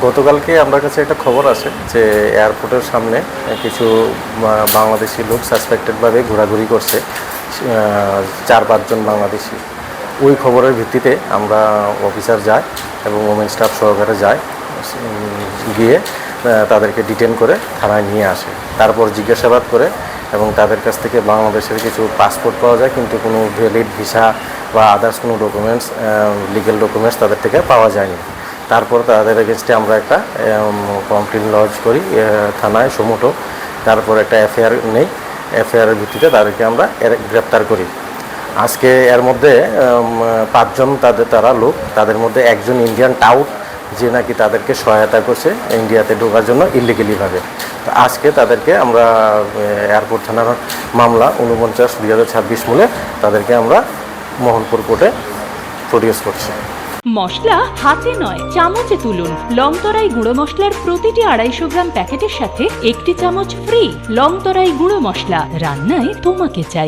গতকালকে আমার কাছে একটা খবর আছে যে এয়ারপোর্টের সামনে কিছু বাংলাদেশি লোক সাসপেক্টেডভাবে ঘোরাঘুরি করছে, 4-5 জন বাংলাদেশি। ওই খবরের ভিত্তিতে আমরা অফিসার যাই এবং ওমেন স্টাফ সহকারে যাই, গিয়ে তাদেরকে ডিটেন করে থানায় নিয়ে আসে। তারপর জিজ্ঞাসাবাদ করে এবং তাদের কাছ থেকে বাংলাদেশের কিছু পাসপোর্ট পাওয়া যায়, কিন্তু কোনো ভ্যালিড ভিসা বা আদার্স কোনো ডকুমেন্টস, লিগ্যাল ডকুমেন্টস তাদের থেকে পাওয়া যায়নি। তারপর তাদের এগেনস্টে আমরা একটা কমপ্লেন লজ করি থানায় সুমোটো। তারপর একটা এফআইআর নেই, এফআইআরের ভিত্তিতে তাদেরকে আমরা গ্রেপ্তার করি। আজকে এর মধ্যে 5 জন তারা লোক, তাদের মধ্যে একজন ইন্ডিয়ান টাউট, যে নাকি তাদেরকে সহায়তা করছে ইন্ডিয়াতে ঢোকার জন্য ইলিগেলিভাবে। তো আজকে তাদেরকে আমরা এয়ারপোর্ট থানার মামলা 49/2026 মূলে তাদেরকে আমরা মোহনপুর কোর্টে প্রডিউস করছি। মশলা হাতে নয় চামচে তুলুন। লংতরাই গুঁড়ো মশলার প্রতিটি 250 গ্রাম প্যাকেটের সাথে 1টি চামচ ফ্রি। লংতরাই গুঁড়ো মশলা, রান্নায় তোমাকে চাই।